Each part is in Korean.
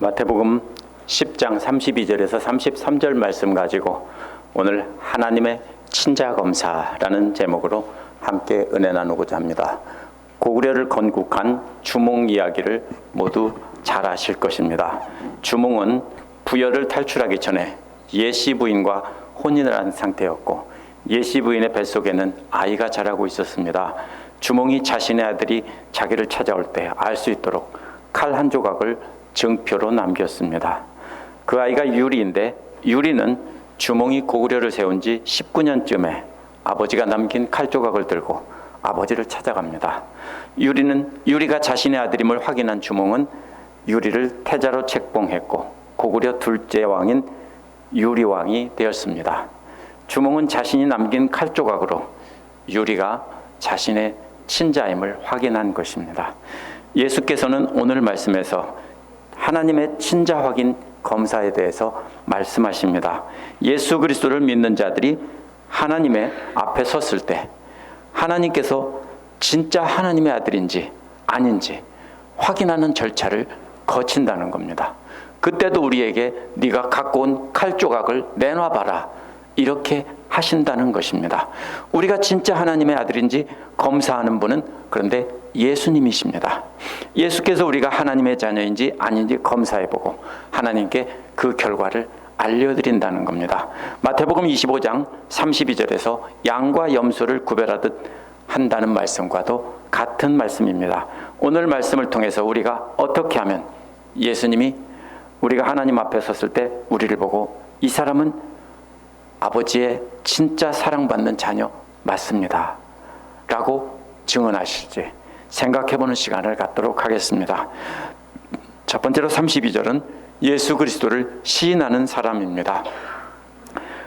마태복음 10장 32절에서 33절 말씀 가지고 오늘 하나님의 친자검사라는 제목으로 함께 은혜 나누고자 합니다. 고구려를 건국한 주몽 이야기를 모두 잘 아실 것입니다. 주몽은 부여를 탈출하기 전에 예시 부인과 혼인을 한 상태였고 예시 부인의 뱃속에는 아이가 자라고 있었습니다. 주몽이 자신의 아들이 자기를 찾아올 때 알 수 있도록 칼 한 조각을 증표로 남겼습니다. 그 아이가 유리인데 유리는 주몽이 고구려를 세운 지 19년쯤에 아버지가 남긴 칼 조각을 들고 아버지를 찾아갑니다. 유리가 자신의 아들임을 확인한 주몽은 유리를 태자로 책봉했고 고구려 둘째 왕인 유리왕이 되었습니다. 주몽은 자신이 남긴 칼 조각으로 유리가 자신의 친자임을 확인한 것입니다. 예수께서는 오늘 말씀에서 하나님의 친자 확인 검사에 대해서 말씀하십니다. 예수 그리스도를 믿는 자들이 하나님의 앞에 섰을 때 하나님께서 진짜 하나님의 아들인지 아닌지 확인하는 절차를 거친다는 겁니다. 그때도 우리에게 네가 갖고 온 칼 조각을 내놔봐라 이렇게 하신다는 것입니다. 우리가 진짜 하나님의 아들인지 검사하는 분은 그런데 예수님이십니다. 예수께서 우리가 하나님의 자녀인지 아닌지 검사해보고 하나님께 그 결과를 알려드린다는 겁니다. 마태복음 25장 32절에서 양과 염소를 구별하듯 한다는 말씀과도 같은 말씀입니다. 오늘 말씀을 통해서 우리가 어떻게 하면 예수님이 우리가 하나님 앞에 섰을 때 우리를 보고 이 사람은 아버지의 진짜 사랑받는 자녀 맞습니다 라고 증언하실지 생각해보는 시간을 갖도록 하겠습니다. 첫 번째로 32절은 예수 그리스도를 시인하는 사람입니다.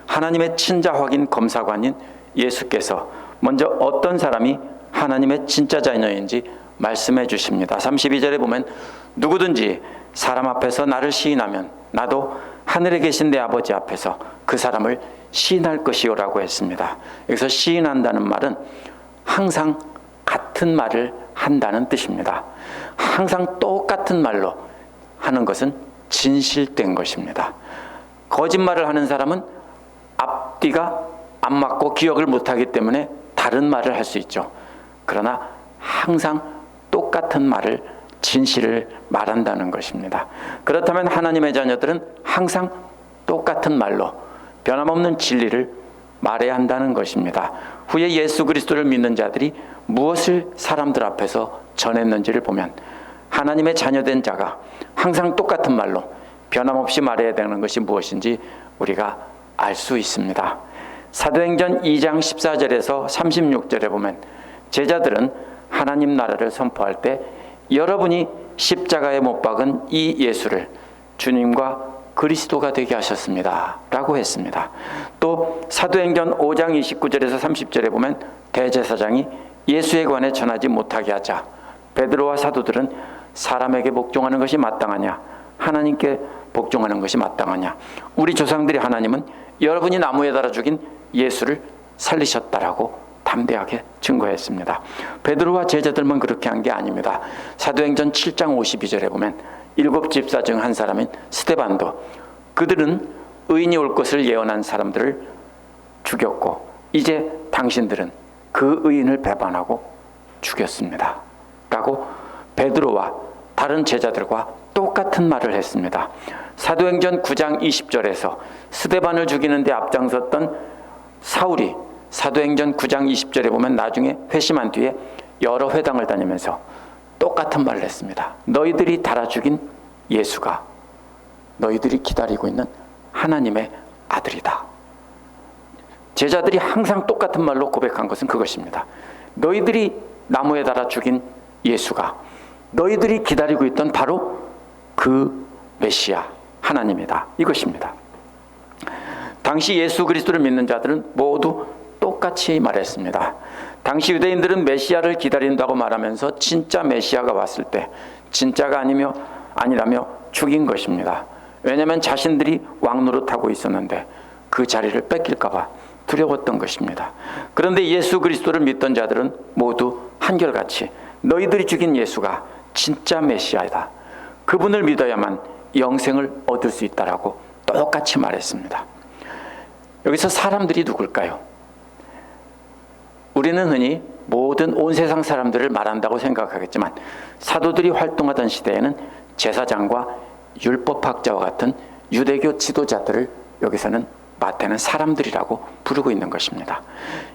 하나님의 친자 확인 검사관인 예수께서 먼저 어떤 사람이 하나님의 진짜 자녀인지 말씀해 주십니다. 32절에 보면 누구든지 사람 앞에서 나를 시인하면 나도 하늘에 계신 내 아버지 앞에서 그 사람을 시인할 것이요라고 했습니다. 여기서 시인한다는 말은 항상 같은 말을 한다는 뜻입니다. 항상 똑같은 말로 하는 것은 진실된 것입니다. 거짓말을 하는 사람은 앞뒤가 안 맞고 기억을 못하기 때문에 다른 말을 할 수 있죠. 그러나 항상 똑같은 말을 진실을 말한다는 것입니다. 그렇다면 하나님의 자녀들은 항상 똑같은 말로 변함없는 진리를 말해야 한다는 것입니다. 후에 예수 그리스도를 믿는 자들이 무엇을 사람들 앞에서 전했는지를 보면 하나님의 자녀된 자가 항상 똑같은 말로 변함없이 말해야 되는 것이 무엇인지 우리가 알 수 있습니다. 사도행전 2장 14절에서 36절에 보면 제자들은 하나님 나라를 선포할 때 여러분이 십자가에 못 박은 이 예수를 주님과 그리스도가 되게 하셨습니다 라고 했습니다. 또 사도행전 5장 29절에서 30절에 보면 대제사장이 예수에 관해 전하지 못하게 하자 베드로와 사도들은 사람에게 복종하는 것이 마땅하냐 하나님께 복종하는 것이 마땅하냐 우리 조상들이 하나님은 여러분이 나무에 달아 죽인 예수를 살리셨다라고 담대하게 증거했습니다. 베드로와 제자들만 그렇게 한 게 아닙니다. 사도행전 7장 52절에 보면 7 집사 중 한 사람인 스데반도 그들은 의인이 올 것을 예언한 사람들을 죽였고 이제 당신들은 그 의인을 배반하고 죽였습니다 라고 베드로와 다른 제자들과 똑같은 말을 했습니다. 사도행전 9장 20절에서 스데반을 죽이는 데 앞장섰던 사울이 사도행전 9장 20절에 보면 나중에 회심한 뒤에 여러 회당을 다니면서 똑같은 말을 했습니다. 너희들이 달아 죽인 예수가 너희들이 기다리고 있는 하나님의 아들이다. 제자들이 항상 똑같은 말로 고백한 것은 그것입니다. 너희들이 나무에 달아 죽인 예수가 너희들이 기다리고 있던 바로 그 메시아 하나님이다. 이것입니다. 당시 예수 그리스도를 믿는 자들은 모두 똑같이 말했습니다. 당시 유대인들은 메시아를 기다린다고 말하면서 진짜 메시아가 왔을 때 진짜가 아니라며 죽인 것입니다. 왜냐하면 자신들이 왕 노릇하고 있었는데 그 자리를 뺏길까 봐 두려웠던 것입니다. 그런데 예수 그리스도를 믿던 자들은 모두 한결같이 너희들이 죽인 예수가 진짜 메시아이다. 그분을 믿어야만 영생을 얻을 수 있다라고 똑같이 말했습니다. 여기서 사람들이 누굴까요? 우리는 흔히 모든 온 세상 사람들을 말한다고 생각하겠지만 사도들이 활동하던 시대에는 제사장과 율법학자와 같은 유대교 지도자들을 여기서는 마태는 사람들이라고 부르고 있는 것입니다.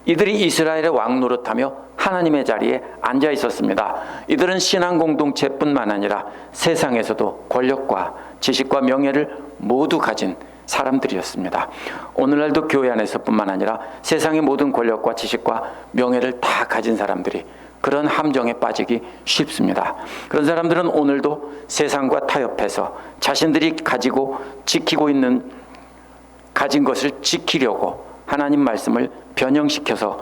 이들이 이스라엘의 왕 노릇하며 하나님의 자리에 앉아 있었습니다. 이들은 신앙 공동체뿐만 아니라 세상에서도 권력과 지식과 명예를 모두 가진 사람들이었습니다. 오늘날도 교회 안에서뿐만 아니라 세상의 모든 권력과 지식과 명예를 다 가진 사람들이 그런 함정에 빠지기 쉽습니다. 그런 사람들은 오늘도 세상과 타협해서 자신들이 가지고 지키고 있는 가진 것을 지키려고 하나님 말씀을 변형시켜서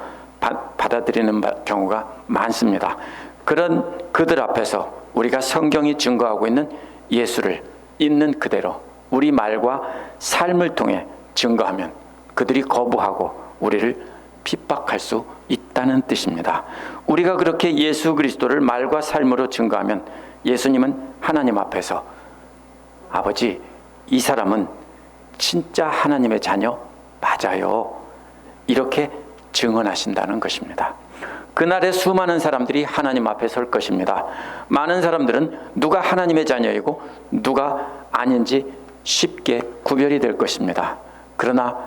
받아들이는 경우가 많습니다. 그런 그들 앞에서 우리가 성경이 증거하고 있는 예수를 있는 그대로 우리 말과 삶을 통해 증거하면 그들이 거부하고 우리를 핍박할 수 있다는 뜻입니다. 우리가 그렇게 예수 그리스도를 말과 삶으로 증거하면 예수님은 하나님 앞에서 아버지, 이 사람은 진짜 하나님의 자녀 맞아요, 이렇게 증언하신다는 것입니다. 그날에 수많은 사람들이 하나님 앞에 설 것입니다. 많은 사람들은 누가 하나님의 자녀이고 누가 아닌지 쉽게 구별이 될 것입니다. 그러나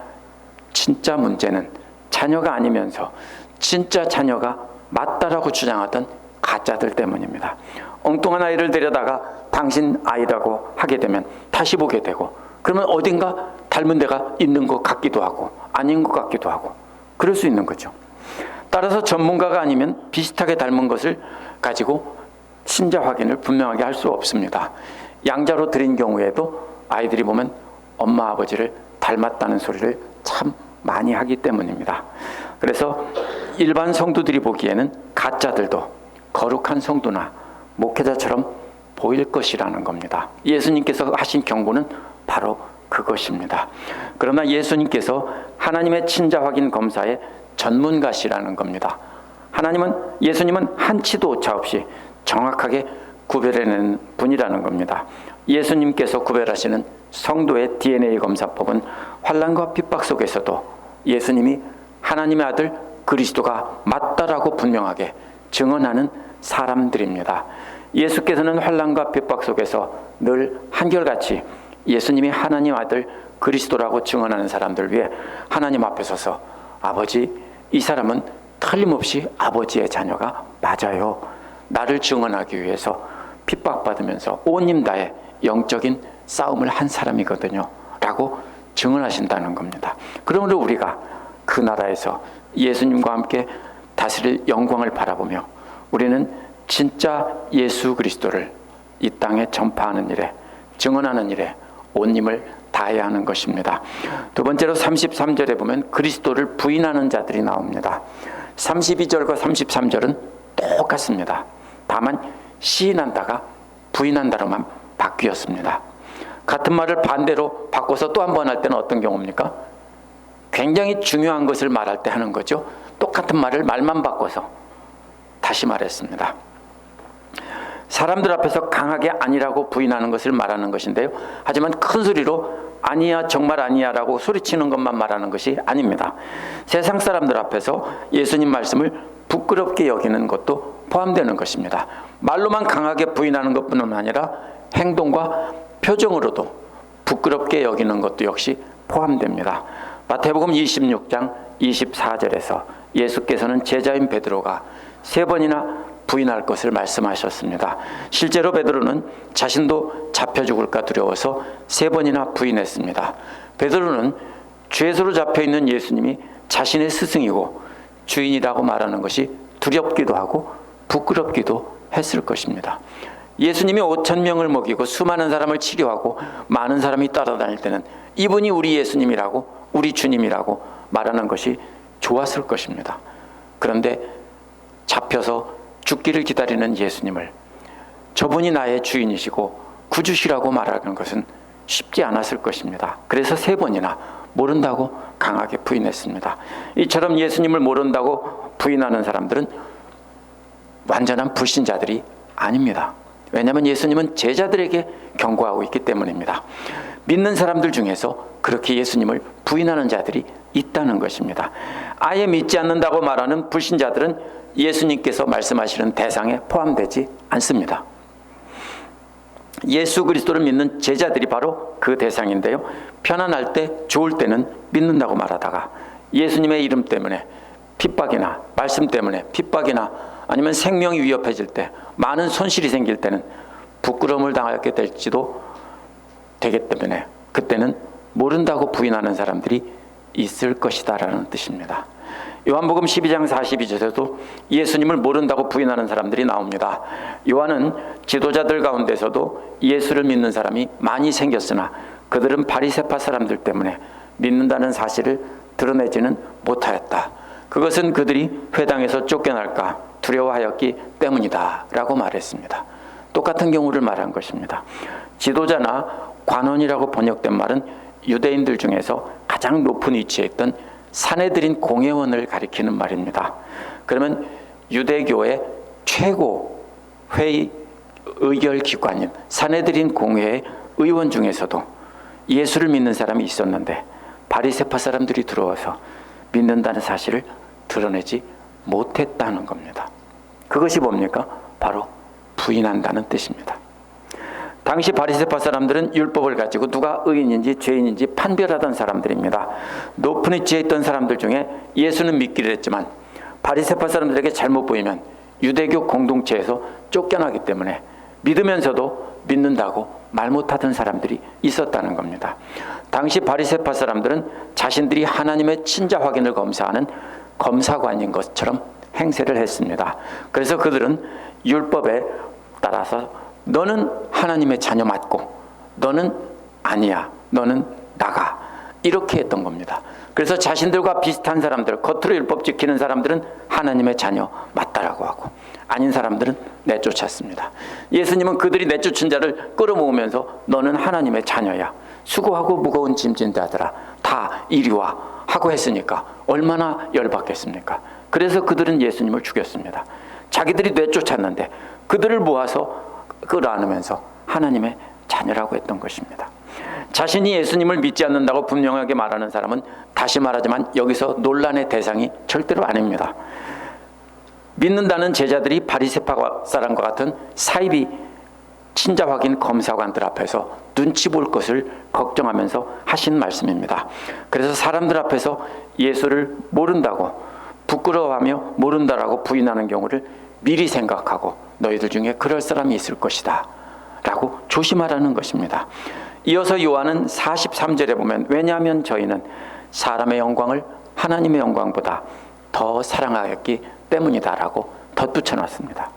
진짜 문제는 자녀가 아니면서 진짜 자녀가 맞다라고 주장하던 가짜들 때문입니다. 엉뚱한 아이를 데려다가 당신 아이라고 하게 되면 다시 보게 되고, 그러면 어딘가 닮은 데가 있는 것 같기도 하고 아닌 것 같기도 하고 그럴 수 있는 거죠. 따라서 전문가가 아니면 비슷하게 닮은 것을 가지고 친자 확인을 분명하게 할 수 없습니다. 양자로 드린 경우에도 아이들이 보면 엄마 아버지를 닮았다는 소리를 참 많이 하기 때문입니다. 그래서 일반 성도들이 보기에는 가짜들도 거룩한 성도나 목회자처럼 보일 것이라는 겁니다. 예수님께서 하신 경고는 바로 그것입니다. 그러나 예수님께서 하나님의 친자 확인 검사의 전문가시라는 겁니다. 예수님은 한치도 오차 없이 정확하게 구별해내는 분이라는 겁니다. 예수님께서 구별하시는 성도의 DNA 검사법은 환난과 핍박 속에서도 예수님이 하나님의 아들 그리스도가 맞다라고 분명하게 증언하는 사람들입니다. 예수께서는 환난과 핍박 속에서 늘 한결같이 예수님이 하나님 아들 그리스도라고 증언하는 사람들 위해 하나님 앞에 서서 아버지, 이 사람은 틀림없이 아버지의 자녀가 맞아요, 나를 증언하기 위해서 핍박받으면서 온 힘 다해 영적인 싸움을 한 사람이거든요 라고 증언하신다는 겁니다. 그러므로 우리가 그 나라에서 예수님과 함께 다스릴 영광을 바라보며 우리는 진짜 예수 그리스도를 이 땅에 전파하는 일에, 증언하는 일에 온 힘을 다해야 하는 것입니다. 두 번째로 33절에 보면 그리스도를 부인하는 자들이 나옵니다. 32절과 33절은 똑같습니다. 다만 시인한다가 부인한다로만 바뀌었습니다. 같은 말을 반대로 바꿔서 또 한 번 할 때는 어떤 경우입니까? 굉장히 중요한 것을 말할 때 하는 거죠. 똑같은 말을 말만 바꿔서 다시 말했습니다. 사람들 앞에서 강하게 아니라고 부인하는 것을 말하는 것인데요. 하지만 큰 소리로 아니야, 정말 아니야 라고 소리치는 것만 말하는 것이 아닙니다. 세상 사람들 앞에서 예수님 말씀을 부끄럽게 여기는 것도 포함되는 것입니다. 말로만 강하게 부인하는 것뿐만 아니라 행동과 표정으로도 부끄럽게 여기는 것도 역시 포함됩니다. 마태복음 26장 24절에서 예수께서는 제자인 베드로가 3번이나 부인할 것을 말씀하셨습니다. 실제로 베드로는 자신도 잡혀 죽을까 두려워서 3번이나 부인했습니다. 베드로는 죄수로 잡혀있는 예수님이 자신의 스승이고 주인이라고 말하는 것이 두렵기도 하고 부끄럽기도 했을 것입니다. 예수님이 5,000명을 먹이고 수많은 사람을 치료하고 많은 사람이 따라다닐 때는 이분이 우리 예수님이라고, 우리 주님이라고 말하는 것이 좋았을 것입니다. 그런데 잡혀서 죽기를 기다리는 예수님을 저분이 나의 주인이시고 구주시라고 말하는 것은 쉽지 않았을 것입니다. 그래서 3번이나 모른다고 강하게 부인했습니다. 이처럼 예수님을 모른다고 부인하는 사람들은 완전한 불신자들이 아닙니다. 왜냐하면 예수님은 제자들에게 경고하고 있기 때문입니다. 믿는 사람들 중에서 그렇게 예수님을 부인하는 자들이 있다는 것입니다. 아예 믿지 않는다고 말하는 불신자들은 예수님께서 말씀하시는 대상에 포함되지 않습니다. 예수 그리스도를 믿는 제자들이 바로 그 대상인데요. 편안할 때, 좋을 때는 믿는다고 말하다가 예수님의 이름 때문에 핍박이나 말씀 때문에 핍박이나 아니면 생명이 위협해질 때, 많은 손실이 생길 때는 부끄러움을 당하게 될지도 되기 때문에 그때는 모른다고 부인하는 사람들이 있을 것이다 라는 뜻입니다. 요한복음 12장 42절에도 예수님을 모른다고 부인하는 사람들이 나옵니다. 요한은 지도자들 가운데서도 예수를 믿는 사람이 많이 생겼으나 그들은 바리새파 사람들 때문에 믿는다는 사실을 드러내지는 못하였다. 그것은 그들이 회당에서 쫓겨날까 두려워하였기 때문이다 라고 말했습니다. 똑같은 경우를 말한 것입니다. 지도자나 관원이라고 번역된 말은 유대인들 중에서 가장 높은 위치에 있던 산헤드린 공회원을 가리키는 말입니다. 그러면 유대교의 최고 회의 의결기관인 산헤드린 공회의 의원 중에서도 예수를 믿는 사람이 있었는데 바리새파 사람들이 들어와서 믿는다는 사실을 드러내지 못했다는 겁니다. 그것이 뭡니까? 바로 부인한다는 뜻입니다. 당시 바리새파 사람들은 율법을 가지고 누가 의인인지 죄인인지 판별하던 사람들입니다. 높은 위치에 있던 사람들 중에 예수는 믿기를 했지만 바리새파 사람들에게 잘못 보이면 유대교 공동체에서 쫓겨나기 때문에 믿으면서도 믿는다고 말 못하던 사람들이 있었다는 겁니다. 당시 바리새파 사람들은 자신들이 하나님의 친자 확인을 검사하는 검사관인 것처럼 행세를 했습니다. 그래서 그들은 율법에 따라서 너는 하나님의 자녀 맞고 너는 아니야, 너는 나가, 이렇게 했던 겁니다. 그래서 자신들과 비슷한 사람들, 겉으로 율법 지키는 사람들은 하나님의 자녀 맞다라고 하고 아닌 사람들은 내쫓았습니다. 예수님은 그들이 내쫓은 자를 끌어모으면서 너는 하나님의 자녀야, 수고하고 무거운 짐진 자들아 다 이리 와 하고 했으니까 얼마나 열받겠습니까? 그래서 그들은 예수님을 죽였습니다. 자기들이 내쫓았는데 그들을 모아서 끌어안으면서 하나님의 자녀라고 했던 것입니다. 자신이 예수님을 믿지 않는다고 분명하게 말하는 사람은 다시 말하지만 여기서 논란의 대상이 절대로 아닙니다. 믿는다는 제자들이 바리새파 사람과 같은 사이비 친자 확인 검사관들 앞에서 눈치 볼 것을 걱정하면서 하신 말씀입니다. 그래서 사람들 앞에서 예수를 모른다고 부끄러워하며 모른다라고 부인하는 경우를 미리 생각하고 너희들 중에 그럴 사람이 있을 것이다 라고 조심하라는 것입니다. 이어서 요한은 43절에 보면 왜냐하면 저희는 사람의 영광을 하나님의 영광보다 더 사랑하였기 때문이다 라고 덧붙여 놨습니다.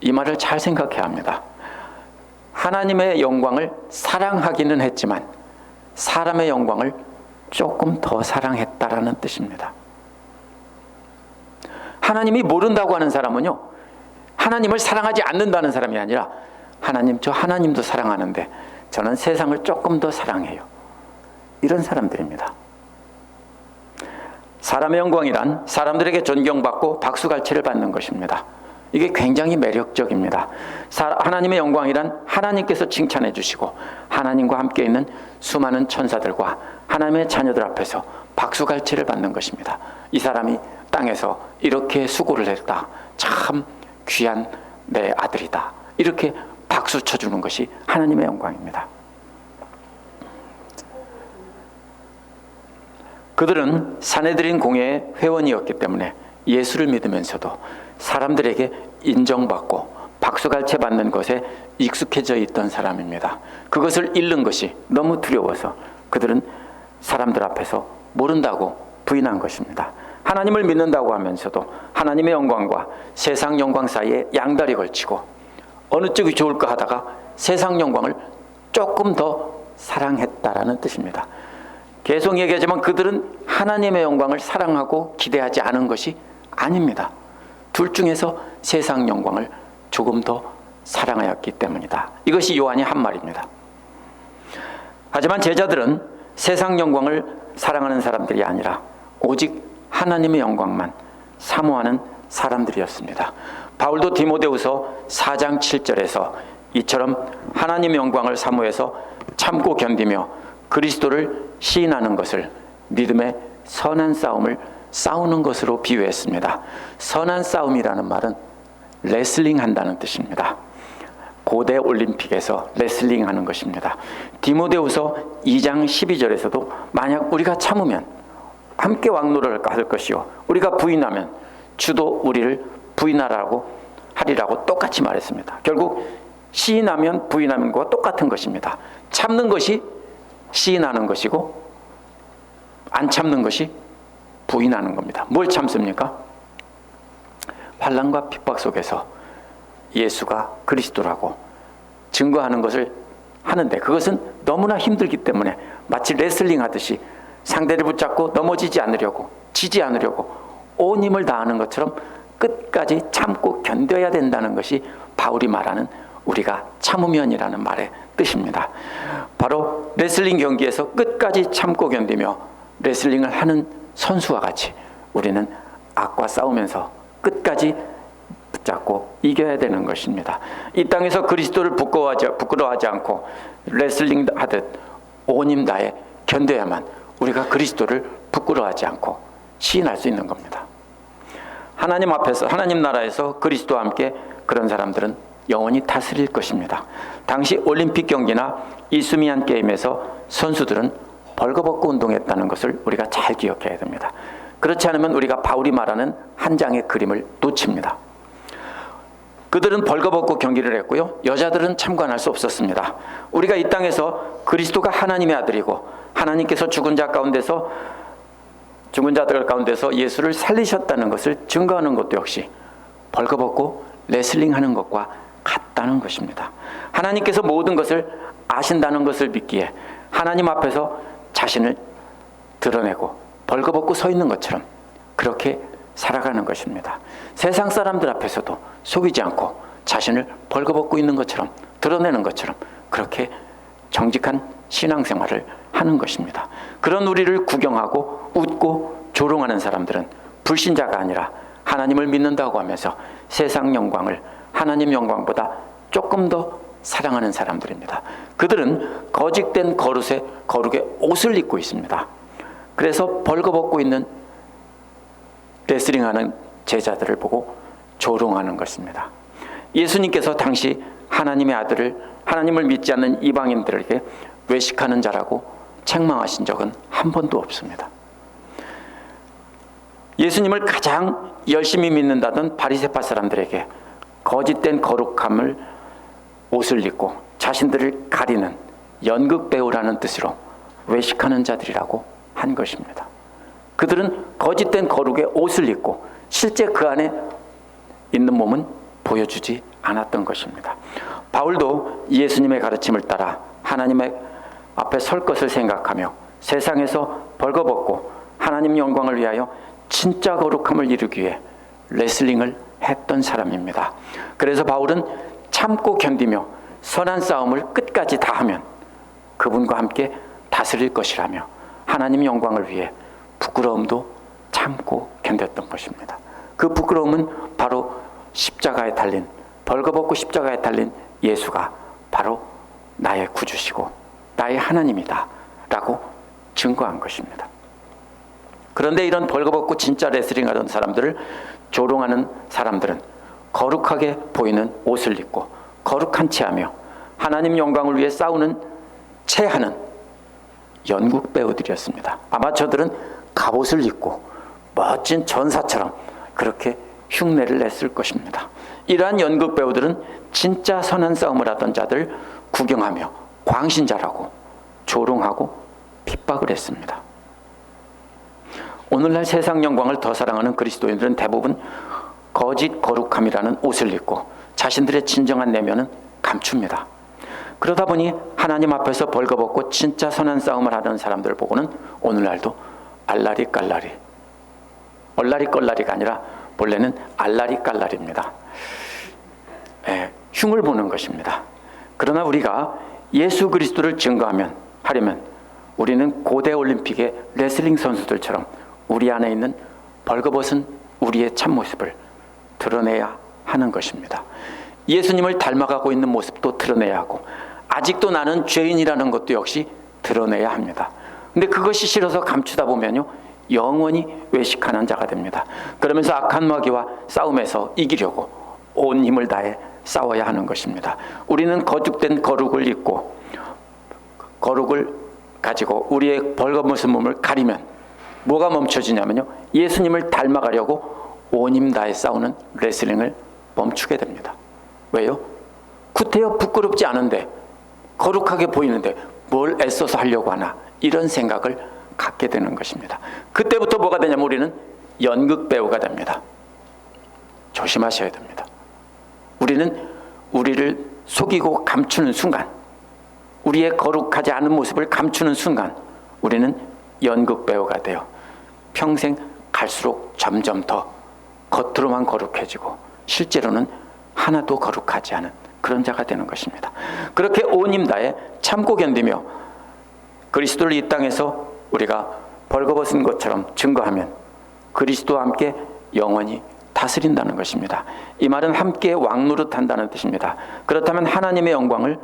이 말을 잘 생각해야 합니다. 하나님의 영광을 사랑하기는 했지만 사람의 영광을 조금 더 사랑했다라는 뜻입니다. 하나님이 모른다고 하는 사람은요, 하나님을 사랑하지 않는다는 사람이 아니라 하나님, 저 하나님도 사랑하는데 저는 세상을 조금 더 사랑해요, 이런 사람들입니다. 사람의 영광이란 사람들에게 존경받고 박수갈채를 받는 것입니다. 이게 굉장히 매력적입니다. 하나님의 영광이란 하나님께서 칭찬해 주시고 하나님과 함께 있는 수많은 천사들과 하나님의 자녀들 앞에서 박수갈채를 받는 것입니다. 이 사람이 땅에서 이렇게 수고를 했다, 참 귀한 내 아들이다, 이렇게 박수 쳐주는 것이 하나님의 영광입니다. 그들은 산헤드린 공회의 회원이었기 때문에 예수를 믿으면서도 사람들에게 인정받고 박수갈채 받는 것에 익숙해져 있던 사람입니다. 그것을 잃는 것이 너무 두려워서 그들은 사람들 앞에서 모른다고 부인한 것입니다. 하나님을 믿는다고 하면서도 하나님의 영광과 세상 영광 사이에 양다리 걸치고 어느 쪽이 좋을까 하다가 세상 영광을 조금 더 사랑했다라는 뜻입니다. 계속 얘기하지만 그들은 하나님의 영광을 사랑하고 기대하지 않은 것이 아닙니다. 둘 중에서 세상 영광을 조금 더 사랑하였기 때문이다. 이것이 요한이 한 말입니다. 하지만 제자들은 세상 영광을 사랑하는 사람들이 아니라 오직 하나님의 영광만 사모하는 사람들이었습니다. 바울도 디모데후서 4장 7절에서 이처럼 하나님의 영광을 사모해서 참고 견디며 그리스도를 시인하는 것을 믿음의 선한 싸움을 싸우는 것으로 비유했습니다. 선한 싸움이라는 말은 레슬링 한다는 뜻입니다. 고대 올림픽에서 레슬링 하는 것입니다. 디모데후서 2장 12절에서도 만약 우리가 참으면 함께 왕노를 할 것이요 우리가 부인하면 주도 우리를 하리라고 똑같이 말했습니다. 결국 시인하면 부인하는 것과 똑같은 것입니다. 참는 것이 시인하는 것이고 안 참는 것이 부인하는 겁니다. 뭘 참습니까? 환난과 핍박 속에서 예수가 그리스도라고 증거하는 것을 하는데 그것은 너무나 힘들기 때문에 마치 레슬링 하듯이 상대를 붙잡고 넘어지지 않으려고 지지 않으려고 온 힘을 다하는 것처럼 끝까지 참고 견뎌야 된다는 것이 바울이 말하는 우리가 참으면이라는 말의 뜻입니다. 바로 레슬링 경기에서 끝까지 참고 견디며 레슬링을 하는 선수와 같이 우리는 악과 싸우면서 끝까지 붙잡고 이겨야 되는 것입니다. 이 땅에서 그리스도를 부끄러워하지 않고 레슬링 하듯 온 힘 다해 견뎌야만 우리가 그리스도를 부끄러워하지 않고 시인할 수 있는 겁니다. 하나님 앞에서 하나님 나라에서 그리스도와 함께 그런 사람들은 영원히 다스릴 것입니다. 당시 올림픽 경기나 이수미안 게임에서 선수들은 벌거벗고 운동했다는 것을 우리가 잘 기억해야 됩니다. 그렇지 않으면 우리가 바울이 말하는 한 장의 그림을 놓칩니다. 그들은 벌거벗고 경기를 했고요. 여자들은 참관할 수 없었습니다. 우리가 이 땅에서 그리스도가 하나님의 아들이고 하나님께서 죽은 자들 가운데서 예수를 살리셨다는 것을 증거하는 것도 역시 벌거벗고 레슬링하는 것과 같다는 것입니다. 하나님께서 모든 것을 아신다는 것을 믿기에 하나님 앞에서 자신을 드러내고 벌거벗고 서 있는 것처럼 그렇게 살아가는 것입니다. 세상 사람들 앞에서도 속이지 않고 자신을 벌거벗고 있는 것처럼 드러내는 것처럼 그렇게 정직한 신앙생활을 하는 것입니다. 그런 우리를 구경하고 웃고 조롱하는 사람들은 불신자가 아니라 하나님을 믿는다고 하면서 세상 영광을 하나님 영광보다 조금 더 사랑하는 사람들입니다. 그들은 거짓된 거룩의 옷을 입고 있습니다. 그래서 벌거벗고 있는 레슬링하는 제자들을 보고 조롱하는 것입니다. 예수님께서 당시 하나님의 아들을 하나님을 믿지 않는 이방인들에게 외식하는 자라고 책망하신 적은 한 번도 없습니다. 예수님을 가장 열심히 믿는다던 바리새파 사람들에게 거짓된 거룩함을 옷을 입고 자신들을 가리는 연극 배우라는 뜻으로 외식하는 자들이라고 한 것입니다. 그들은 거짓된 거룩의 옷을 입고 실제 그 안에 있는 몸은 보여주지 않았던 것입니다. 바울도 예수님의 가르침을 따라 하나님의 앞에 설 것을 생각하며 세상에서 벌거벗고 하나님 영광을 위하여 진짜 거룩함을 이루기 위해 레슬링을 했던 사람입니다. 그래서 바울은 참고 견디며 선한 싸움을 끝까지 다하면 그분과 함께 다스릴 것이라며 하나님 영광을 위해 부끄러움도 참고 견뎠던 것입니다. 그 부끄러움은 바로 십자가에 달린 벌거벗고 십자가에 달린 예수가 바로 나의 구주시고 나의 하나님이다 라고 증거한 것입니다. 그런데 이런 벌거벗고 진짜 레슬링하던 사람들을 조롱하는 사람들은 거룩하게 보이는 옷을 입고 거룩한 채 하며 하나님 영광을 위해 싸우는 채 하는 연극 배우들이었습니다. 아마 저들은 갑옷을 입고 멋진 전사처럼 그렇게 흉내를 냈을 것입니다. 이러한 연극 배우들은 진짜 선한 싸움을 하던 자들 구경하며 광신자라고 조롱하고 핍박을 했습니다. 오늘날 세상 영광을 더 사랑하는 그리스도인들은 대부분 거짓 거룩함이라는 옷을 입고 자신들의 진정한 내면은 감춥니다. 그러다 보니 하나님 앞에서 벌거벗고 진짜 선한 싸움을 하는 사람들 보고는 오늘날도 알라리깔라리, 얼라리껄라리가 아니라 본래는 알라리깔라리입니다. 흉을 보는 것입니다. 그러나 우리가 예수 그리스도를 하려면 우리는 고대 올림픽의 레슬링 선수들처럼 우리 안에 있는 벌거벗은 우리의 참모습을 드러내야 하는 것입니다. 예수님을 닮아가고 있는 모습도 드러내야 하고 아직도 나는 죄인이라는 것도 역시 드러내야 합니다. 근데 그것이 싫어서 감추다 보면요 영원히 외식하는 자가 됩니다. 그러면서 악한 마귀와 싸움에서 이기려고 온 힘을 다해 싸워야 하는 것입니다. 우리는 거룩된 거룩을 입고 거룩을 가지고 우리의 벌거벗은 몸을 가리면 뭐가 멈춰지냐면요 예수님을 닮아가려고 온 힘 다해 싸우는 레슬링을 멈추게 됩니다. 왜요? 구태여 부끄럽지 않은데 거룩하게 보이는데 뭘 애써서 하려고 하나 이런 생각을 갖게 되는 것입니다. 그때부터 뭐가 되냐면 우리는 연극 배우가 됩니다. 조심하셔야 됩니다. 우리는 우리를 속이고 감추는 순간, 우리의 거룩하지 않은 모습을 감추는 순간 우리는 연극 배우가 돼요. 평생 갈수록 점점 더 겉으로만 거룩해지고 실제로는 하나도 거룩하지 않은 그런 자가 되는 것입니다. 그렇게 온 힘 다해 참고 견디며 그리스도를 이 땅에서 우리가 벌거벗은 것처럼 증거하면 그리스도와 함께 영원히 다스린다는 것입니다. 이 말은 함께 왕노릇한다는 뜻입니다. 그렇다면 하나님의 영광을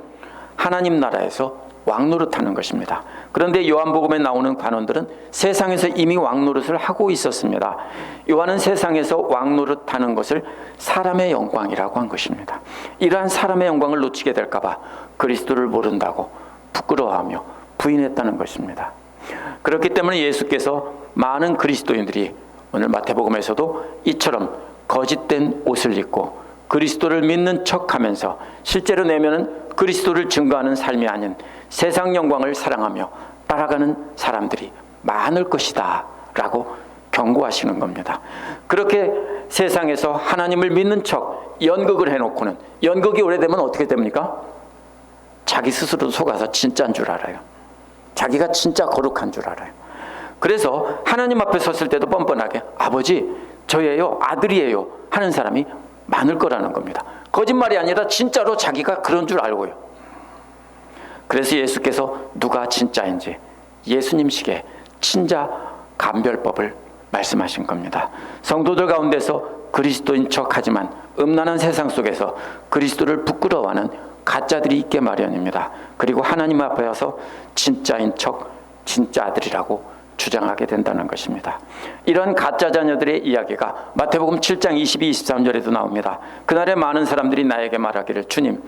하나님 나라에서 왕노릇하는 것입니다. 그런데 요한복음에 나오는 관원들은 세상에서 이미 왕노릇을 하고 있었습니다. 요한은 세상에서 왕노릇하는 것을 사람의 영광이라고 한 것입니다. 이러한 사람의 영광을 놓치게 될까 봐 그리스도를 모른다고 부끄러워하며 부인했다는 것입니다. 그렇기 때문에 예수께서 많은 그리스도인들이 오늘 마태복음에서도 이처럼 거짓된 옷을 입고 그리스도를 믿는 척하면서 실제로 내면은 그리스도를 증거하는 삶이 아닌 세상 영광을 사랑하며 따라가는 사람들이 많을 것이다 라고 경고하시는 겁니다. 그렇게 세상에서 하나님을 믿는 척 연극을 해놓고는 연극이 오래되면 어떻게 됩니까? 자기 스스로 속아서 진짜인 줄 알아요. 자기가 진짜 거룩한 줄 알아요. 그래서 하나님 앞에 섰을 때도 뻔뻔하게 아버지 저예요 아들이에요 하는 사람이 많을 거라는 겁니다. 거짓말이 아니라 진짜로 자기가 그런 줄 알고요. 그래서 예수께서 누가 진짜인지 예수님식의 친자 감별법을 말씀하신 겁니다. 성도들 가운데서 그리스도인 척하지만 음란한 세상 속에서 그리스도를 부끄러워하는 가짜들이 있게 마련입니다. 그리고 하나님 앞에 와서 진짜인 척 진짜 아들이라고 주장하게 된다는 것입니다. 이런 가짜 자녀들의 이야기가 마태복음 7장 22, 23절에도 나옵니다. 그날에 많은 사람들이 나에게 말하기를 주님,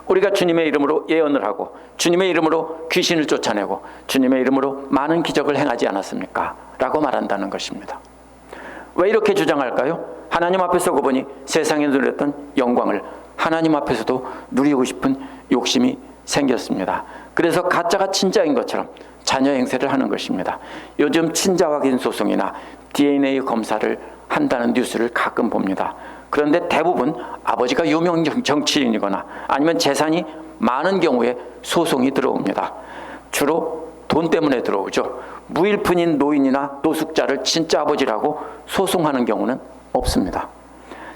우리가 주님의 이름으로 예언을 하고 주님의 이름으로 귀신을 쫓아내고 주님의 이름으로 많은 기적을 행하지 않았습니까? 라고 말한다는 것입니다. 왜 이렇게 주장할까요? 하나님 앞에 서고 보니 세상에 누렸던 영광을 하나님 앞에서도 누리고 싶은 욕심이 생겼습니다. 그래서 가짜가 진짜인 것처럼 자녀 행세를 하는 것입니다. 요즘 친자 확인 소송이나 DNA 검사를 한다는 뉴스를 가끔 봅니다. 그런데 대부분 아버지가 유명 정치인이거나 아니면 재산이 많은 경우에 소송이 들어옵니다. 주로 돈 때문에 들어오죠. 무일푼인 노인이나 노숙자를 진짜 아버지라고 소송하는 경우는 없습니다.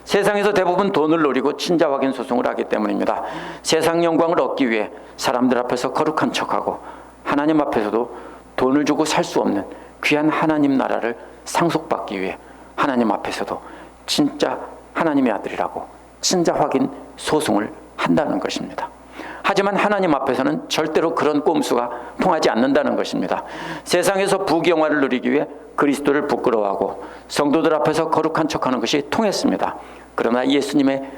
세상에서 대부분 돈을 노리고 친자 확인 소송을 하기 때문입니다. 세상 영광을 얻기 위해 사람들 앞에서 거룩한 척하고 하나님 앞에서도 돈을 주고 살 수 없는 귀한 하나님 나라를 상속받기 위해 하나님 앞에서도 진짜 하나님의 아들이라고 친자 확인 소송을 한다는 것입니다. 하지만 하나님 앞에서는 절대로 그런 꼼수가 통하지 않는다는 것입니다. 세상에서 부귀영화를 누리기 위해 그리스도를 부끄러워하고 성도들 앞에서 거룩한 척하는 것이 통했습니다. 그러나 예수님의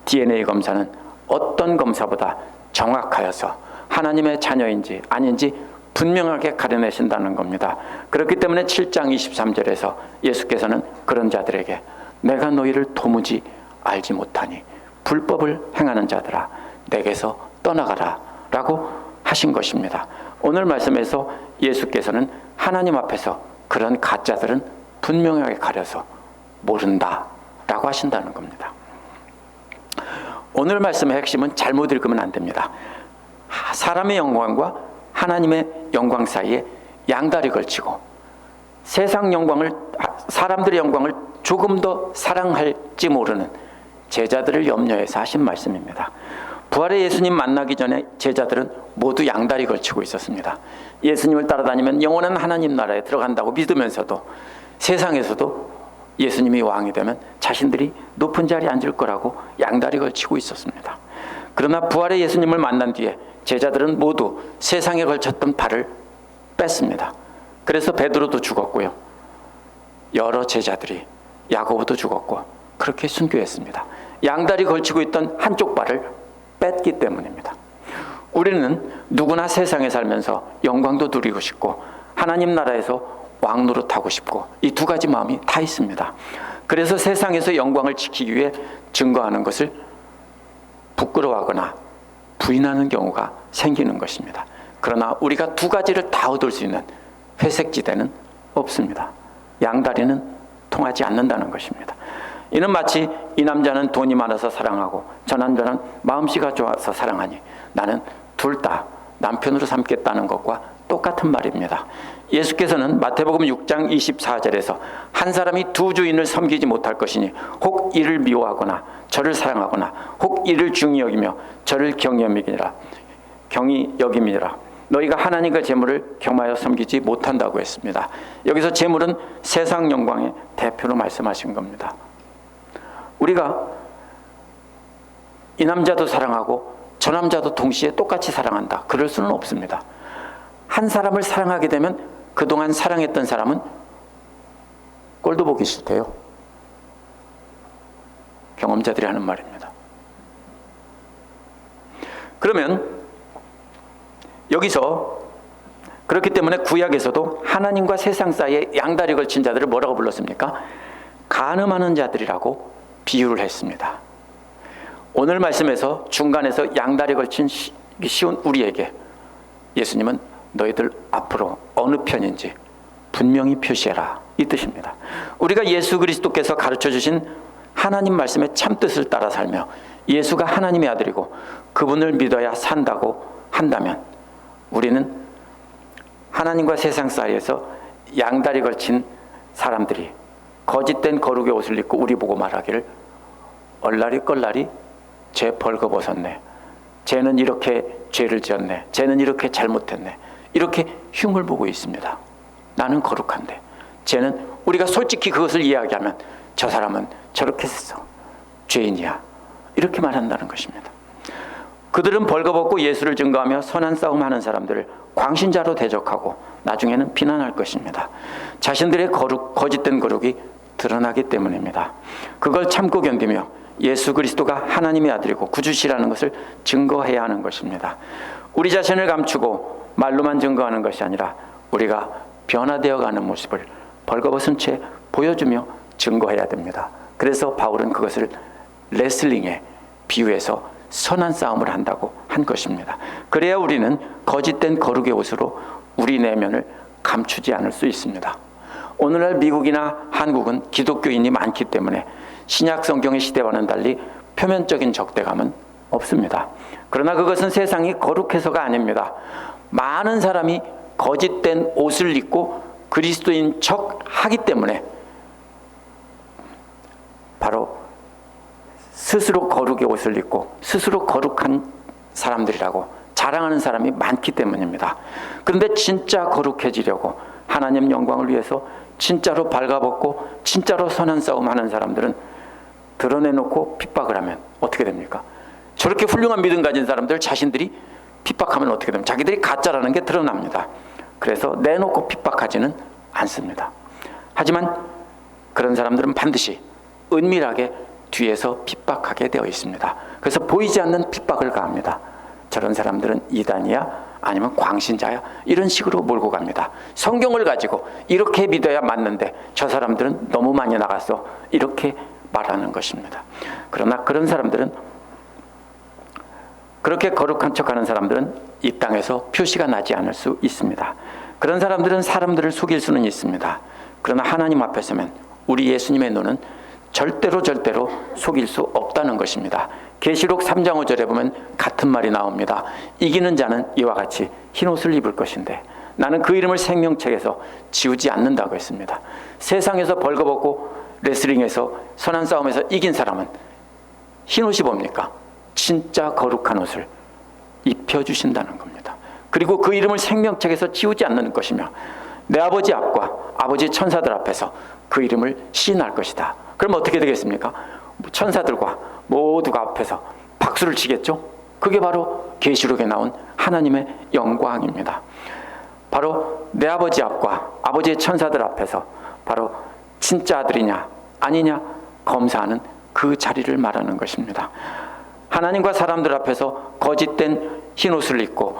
DNA 검사는 어떤 검사보다 정확하여서 하나님의 자녀인지 아닌지 분명하게 가려내신다는 겁니다. 그렇기 때문에 7장 23절에서 예수께서는 그런 자들에게 내가 너희를 도무지 알지 못하니 불법을 행하는 자들아 내게서 떠나가라 라고 하신 것입니다. 오늘 말씀에서 예수께서는 하나님 앞에서 그런 가짜들은 분명하게 가려서 모른다 라고 하신다는 겁니다. 오늘 말씀의 핵심은 잘못 읽으면 안 됩니다. 사람의 영광과 하나님의 영광 사이에 양다리 걸치고 세상 영광을 사람들의 영광을 조금 더 사랑할지 모르는 제자들을 염려해서 하신 말씀입니다. 부활의 예수님 만나기 전에 제자들은 모두 양다리 걸치고 있었습니다. 예수님을 따라다니면 영원한 하나님 나라에 들어간다고 믿으면서도 세상에서도 예수님이 왕이 되면 자신들이 높은 자리에 앉을 거라고 양다리 걸치고 있었습니다. 그러나 부활의 예수님을 만난 뒤에 제자들은 모두 세상에 걸쳤던 발을 뺐습니다. 그래서 베드로도 죽었고요. 여러 제자들이, 야고보도 죽었고 그렇게 순교했습니다. 양다리 걸치고 있던 한쪽 발을 뺐기 때문입니다. 우리는 누구나 세상에 살면서 영광도 누리고 싶고 하나님 나라에서 왕 노릇하고 싶고 이 두 가지 마음이 다 있습니다. 그래서 세상에서 영광을 지키기 위해 증거하는 것을 부끄러워하거나 부인하는 경우가 생기는 것입니다. 그러나 우리가 두 가지를 다 얻을 수 있는 회색지대는 없습니다. 양다리는 통하지 않는다는 것입니다. 이는 마치 이 남자는 돈이 많아서 사랑하고 저 남자는 마음씨가 좋아서 사랑하니 나는 둘 다 남편으로 삼겠다는 것과 똑같은 말입니다. 예수께서는 마태복음 6장 24절에서 한 사람이 두 주인을 섬기지 못할 것이니 혹 이를 미워하거나 저를 사랑하거나 혹 이를 중히 여기며 저를 경히 여김이니라. 너희가 하나님과 재물을 겸하여 섬기지 못한다고 했습니다. 여기서 재물은 세상 영광의 대표로 말씀하신 겁니다. 우리가 이 남자도 사랑하고 저 남자도 동시에 똑같이 사랑한다, 그럴 수는 없습니다. 한 사람을 사랑하게 되면 그동안 사랑했던 사람은 꼴도 보기 싫대요. 경험자들이 하는 말입니다. 그러면 여기서 그렇기 때문에 구약에서도 하나님과 세상 사이에 양다리 걸친 자들을 뭐라고 불렀습니까? 간음하는 자들이라고 비유를 했습니다. 오늘 말씀에서 중간에서 양다리 걸친 쉬운 우리에게 예수님은 너희들 앞으로 어느 편인지 분명히 표시해라, 이 뜻입니다. 우리가 예수 그리스도께서 가르쳐 주신 하나님 말씀의 참뜻을 따라 살며 예수가 하나님의 아들이고 그분을 믿어야 산다고 한다면 우리는 하나님과 세상 사이에서 양다리 걸친 사람들이 거짓된 거룩의 옷을 입고 우리 보고 말하기를 얼라리 껄라리 쟤 벌거벗었네, 쟤는 이렇게 죄를 지었네, 쟤는 이렇게 잘못했네, 이렇게 흉을 보고 있습니다. 나는 거룩한데 쟤는, 우리가 솔직히 그것을 이야기하면 저 사람은 저렇게 했어, 죄인이야, 이렇게 말한다는 것입니다. 그들은 벌거벗고 예수를 증거하며 선한 싸움하는 사람들을 광신자로 대적하고 나중에는 비난할 것입니다. 자신들의 거짓된 거룩이 드러나기 때문입니다. 그걸 참고 견디며 예수 그리스도가 하나님의 아들이고 구주시라는 것을 증거해야 하는 것입니다. 우리 자신을 감추고 말로만 증거하는 것이 아니라 우리가 변화되어가는 모습을 벌거벗은 채 보여주며 증거해야 됩니다. 그래서 바울은 그것을 레슬링에 비유해서 선한 싸움을 한다고 한 것입니다. 그래야 우리는 거짓된 거룩의 옷으로 우리 내면을 감추지 않을 수 있습니다. 오늘날 미국이나 한국은 기독교인이 많기 때문에 신약 성경의 시대와는 달리 표면적인 적대감은 없습니다. 그러나 그것은 세상이 거룩해서가 아닙니다. 많은 사람이 거짓된 옷을 입고 그리스도인 척 하기 때문에 바로 스스로 거룩의 옷을 입고 스스로 거룩한 사람들이라고 자랑하는 사람이 많기 때문입니다. 그런데 진짜 거룩해지려고 하나님 영광을 위해서 진짜로 발가벗고 진짜로 선한 싸움하는 사람들은 드러내놓고 핍박을 하면 어떻게 됩니까? 저렇게 훌륭한 믿음 가진 사람들 자신들이 핍박하면 어떻게 됩니까? 자기들이 가짜라는 게 드러납니다. 그래서 내놓고 핍박하지는 않습니다. 하지만 그런 사람들은 반드시 은밀하게 뒤에서 핍박하게 되어 있습니다. 그래서 보이지 않는 핍박을 가합니다. 저런 사람들은 이단이야, 아니면 광신자야, 이런 식으로 몰고 갑니다. 성경을 가지고 이렇게 믿어야 맞는데 저 사람들은 너무 많이 나갔어, 이렇게 말하는 것입니다. 그러나 그런 사람들은, 그렇게 거룩한 척하는 사람들은 이 땅에서 표시가 나지 않을 수 있습니다. 그런 사람들은 사람들을 속일 수는 있습니다. 그러나 하나님 앞에 서면 우리 예수님의 눈은 절대로 속일 수 없다는 것입니다. 계시록 3장 5절에 보면 같은 말이 나옵니다. 이기는 자는 이와 같이 흰옷을 입을 것인데 나는 그 이름을 생명책에서 지우지 않는다고 했습니다. 세상에서 벌거벗고 레슬링에서 선한 싸움에서 이긴 사람은 흰옷이 뭡니까? 진짜 거룩한 옷을 입혀주신다는 겁니다. 그리고 그 이름을 생명책에서 지우지 않는 것이며 내 아버지 앞과 아버지 천사들 앞에서 그 이름을 시인할 것이다. 그럼 어떻게 되겠습니까? 천사들과 모두가 앞에서 박수를 치겠죠? 그게 바로 계시록에 나온 하나님의 영광입니다. 바로 내 아버지 앞과 아버지의 천사들 앞에서 바로 진짜 아들이냐 아니냐 검사하는 그 자리를 말하는 것입니다. 하나님과 사람들 앞에서 거짓된 흰옷을 입고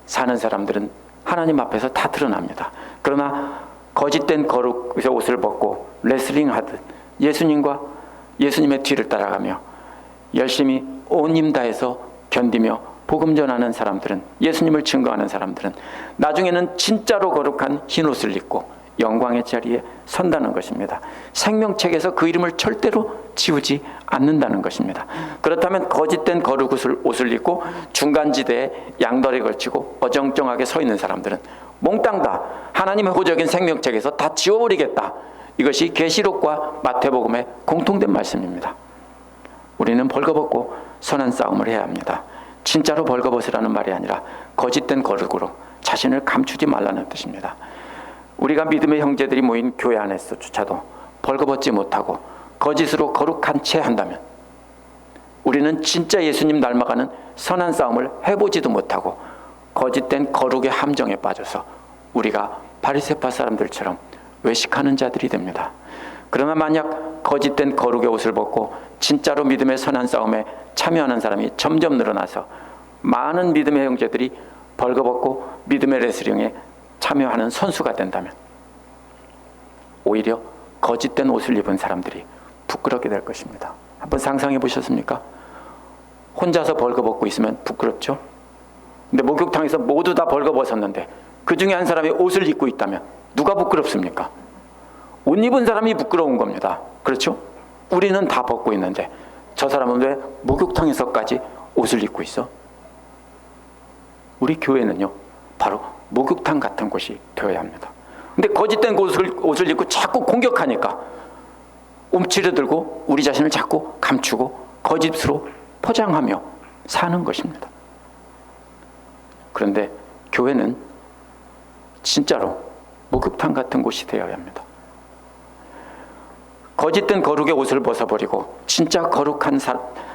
사는 사람들은 하나님 앞에서 다 드러납니다. 그러나 거짓된 거룩의 옷을 벗고 레슬링 하듯 예수님의 뒤를 따라가며 열심히 온 힘 다해서 견디며 복음 전하는 사람들은, 예수님을 증거하는 사람들은 나중에는 진짜로 거룩한 흰옷을 입고 영광의 자리에 선다는 것입니다. 생명책에서 그 이름을 절대로 지우지 않는다는 것입니다. 그렇다면 거짓된 거룩 옷을 입고 중간지대에 양다리에 걸치고 어정쩡하게 서 있는 사람들은 몽땅 다 하나님의 호적인 생명책에서 다 지워버리겠다. 이것이 계시록과 마태복음의 공통된 말씀입니다. 우리는 벌거벗고 선한 싸움을 해야 합니다. 진짜로 벌거벗으라는 말이 아니라 거짓된 거룩으로 자신을 감추지 말라는 뜻입니다. 우리가 믿음의 형제들이 모인 교회 안에서조차도 벌거벗지 못하고 거짓으로 거룩한 채 한다면 우리는 진짜 예수님 닮아가는 선한 싸움을 해보지도 못하고 거짓된 거룩의 함정에 빠져서 우리가 바리새파 사람들처럼 외식하는 자들이 됩니다. 그러나 만약 거짓된 거룩의 옷을 벗고 진짜로 믿음의 선한 싸움에 참여하는 사람이 점점 늘어나서 많은 믿음의 형제들이 벌거벗고 믿음의 레슬링에 참여하는 선수가 된다면 오히려 거짓된 옷을 입은 사람들이 부끄럽게 될 것입니다. 한번 상상해 보셨습니까? 혼자서 벌거벗고 있으면 부끄럽죠? 근데 목욕탕에서 모두 다 벌거벗었는데 그 중에 한 사람이 옷을 입고 있다면 누가 부끄럽습니까? 옷 입은 사람이 부끄러운 겁니다. 그렇죠? 우리는 다 벗고 있는데 저 사람은 왜 목욕탕에서까지 옷을 입고 있어? 우리 교회는요, 바로 목욕탕 같은 곳이 되어야 합니다. 근데 거짓된 옷을 입고 자꾸 공격하니까 움츠려 들고 우리 자신을 자꾸 감추고 거짓으로 포장하며 사는 것입니다. 그런데 교회는 진짜로 목욕탕 같은 곳이 되어야 합니다. 거짓된 거룩의 옷을 벗어버리고 진짜 거룩한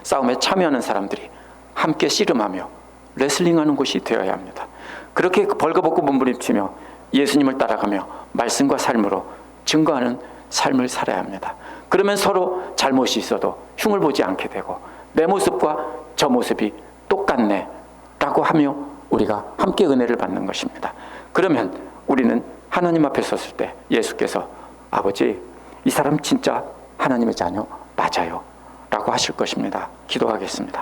싸움에 참여하는 사람들이 함께 씨름하며 레슬링하는 곳이 되어야 합니다. 그렇게 벌거벗고 몸부림치며 예수님을 따라가며 말씀과 삶으로 증거하는 삶을 살아야 합니다. 그러면 서로 잘못이 있어도 흉을 보지 않게 되고 내 모습과 저 모습이 똑같네 라고 하며 우리가 함께 은혜를 받는 것입니다. 그러면 우리는 하나님 앞에 섰을 때 예수께서 아버지, 이 사람 진짜 하나님의 자녀 맞아요 라고 하실 것입니다. 기도하겠습니다.